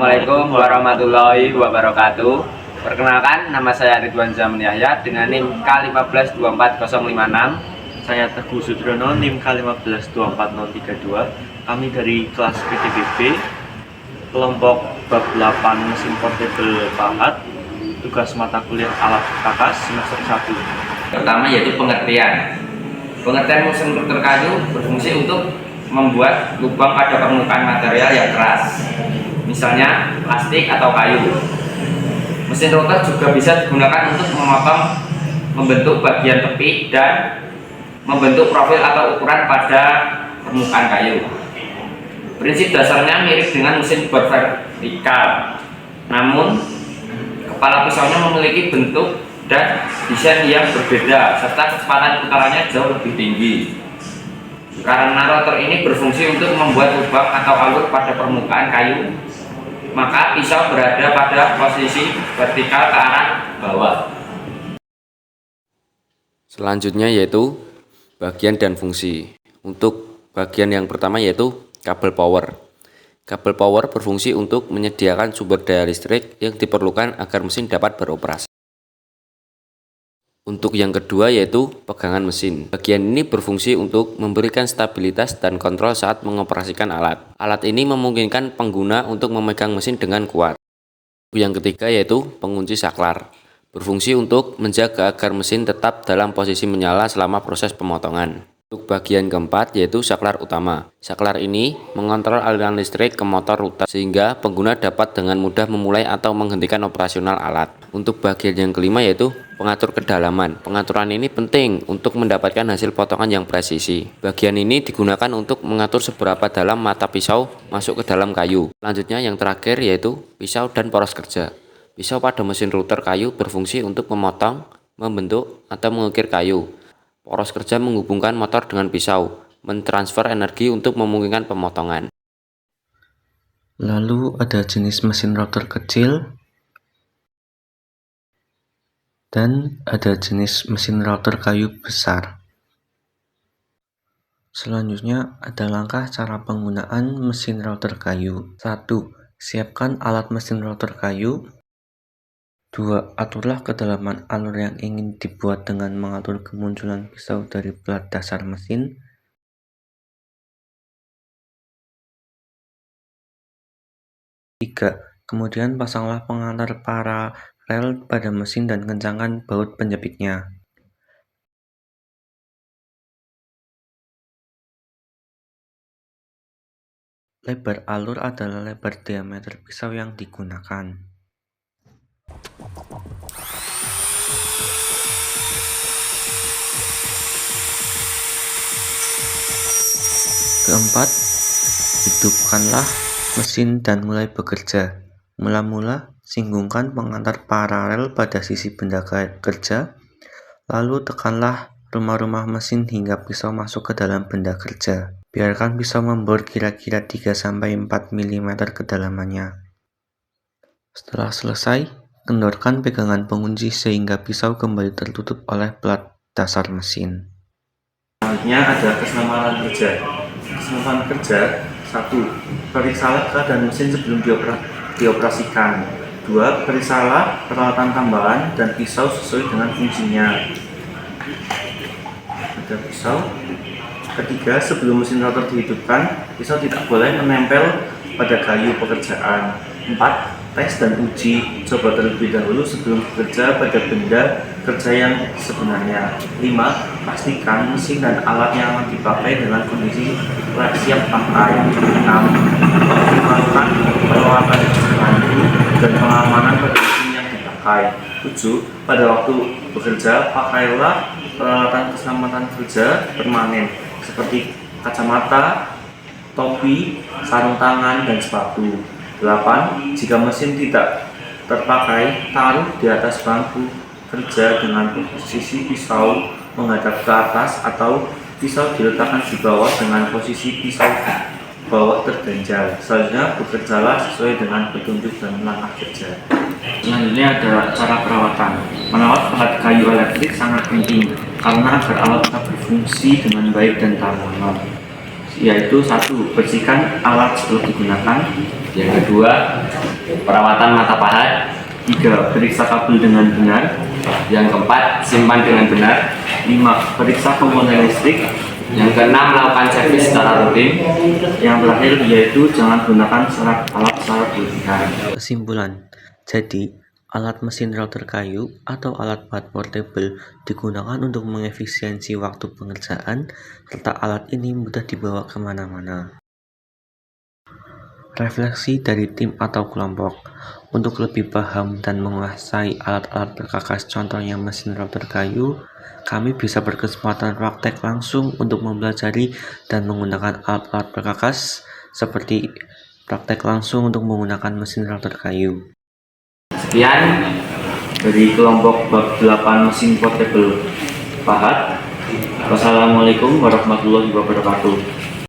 Assalamualaikum warahmatullahi wabarakatuh. Perkenalkan, nama saya Ridwan Zaman Yahya dengan NIM K1524056. Saya Teguh Sudrono, NIM K1524032. Kami dari kelas PTBB, kelompok bab 8 mesin portable pahat, tugas mata kuliah alat kakas semester 1. Pertama yaitu pengertian. Pengertian mesin rotor kayu berfungsi untuk membuat lubang pada permukaan material yang keras, misalnya plastik atau kayu. Mesin rotor juga bisa digunakan untuk memotong, membentuk bagian tepi, dan membentuk profil atau ukuran pada permukaan kayu. Prinsip dasarnya mirip dengan mesin bor vertikal, namun kepala pisaunya memiliki bentuk dan desain yang berbeda serta kecepatan putarannya jauh lebih tinggi. Karena rotor ini berfungsi untuk membuat lubang atau alur pada permukaan kayu, maka pisau berada pada posisi vertikal ke arah bawah. Selanjutnya yaitu bagian dan fungsi. Untuk bagian yang pertama yaitu kabel power. Kabel power berfungsi untuk menyediakan sumber daya listrik yang diperlukan agar mesin dapat beroperasi. Untuk yang kedua yaitu pegangan mesin. Bagian ini berfungsi untuk memberikan stabilitas dan kontrol saat mengoperasikan alat. Alat ini memungkinkan pengguna untuk memegang mesin dengan kuat. Yang ketiga yaitu pengunci saklar. Berfungsi untuk menjaga agar mesin tetap dalam posisi menyala selama proses pemotongan. Untuk bagian keempat yaitu saklar utama. Saklar ini mengontrol aliran listrik ke motor rutan sehingga pengguna dapat dengan mudah memulai atau menghentikan operasional alat. Untuk bagian yang kelima yaitu pengatur kedalaman. Pengaturan ini penting untuk mendapatkan hasil potongan yang presisi. Bagian ini digunakan untuk mengatur seberapa dalam mata pisau masuk ke dalam kayu. Selanjutnya yang terakhir yaitu pisau dan poros kerja. Pisau pada mesin router kayu berfungsi untuk memotong, membentuk, atau mengukir kayu. Poros kerja menghubungkan motor dengan pisau, mentransfer energi untuk memungkinkan pemotongan. Lalu ada jenis mesin rotor kecil dan ada jenis mesin rotor kayu besar. Selanjutnya ada langkah cara penggunaan mesin rotor kayu. 1. Siapkan alat mesin rotor kayu. 2. Aturlah kedalaman alur yang ingin dibuat dengan mengatur kemunculan pisau dari plat dasar mesin. 3. Kemudian pasanglah pengantar paralel pada mesin dan kencangkan baut penjepitnya. Lebar alur adalah lebar diameter pisau yang digunakan. Keempat, hidupkanlah mesin dan mulai bekerja. Mula-mula, singgungkan pengantar paralel pada sisi benda kerja, lalu tekanlah rumah-rumah mesin hingga pisau masuk ke dalam benda kerja. Biarkan pisau membor kira-kira 3-4 mm kedalamannya. Setelah selesai, kendorkan pegangan pengunci sehingga pisau kembali tertutup oleh plat dasar mesin. Selanjutnya ada keselamatan kerja. Keselamatan kerja 1. Periksalah keadaan mesin sebelum dioperasikan. 2. Periksalah peralatan tambahan dan pisau sesuai dengan fungsinya. Ada pisau. Ketiga, sebelum mesin rotor dihidupkan, pisau tidak boleh menempel pada kayu pekerjaan. 4. Tes dan uji coba terlebih dahulu sebelum bekerja pada benda kerja yang sebenarnya. 5. Pastikan mesin dan alat yang akan dipakai dalam kondisi siap pakai. 6. Optimalkan perawatan bantu dan pengamanan pada mesin yang dipakai. 7. Pada waktu bekerja, pakailah peralatan keselamatan kerja permanen seperti kacamata, topi, sarung tangan, dan sepatu. 8. Jika mesin tidak terpakai, taruh di atas bangku kerja dengan posisi pisau menghadap ke atas atau pisau diletakkan di bawah dengan posisi pisau bawah terganjal. Selanjutnya bekerjalah sesuai dengan petunjuk dan langkah kerja. Selanjutnya ada cara perawatan. Merawat alat kayu elektrik sangat penting karena agar alat tetap berfungsi dengan baik dan tahan lama. yaitu 1. Bersihkan alat setelah digunakan. Yang kedua, perawatan mata pahat. 3. Periksa kabel dengan benar. Yang keempat, simpan dengan benar. 5. Periksa komponen listrik. Yang keenam, lakukan servis secara rutin. Yang terakhir yaitu jangan gunakan alat secara berlebihan. Kesimpulan, jadi alat mesin router kayu atau alat baut portable digunakan untuk mengefisiensi waktu pengerjaan, serta alat ini mudah dibawa kemana-mana. Refleksi dari tim atau kelompok. Untuk lebih paham dan menguasai alat-alat perkakas contohnya mesin router kayu, kami bisa berkesempatan praktek langsung untuk mempelajari dan menggunakan alat-alat perkakas seperti praktek langsung untuk menggunakan mesin router kayu. Sekian Dari kelompok bab 8 mesin portable pahat. Wassalamualaikum warahmatullahi wabarakatuh.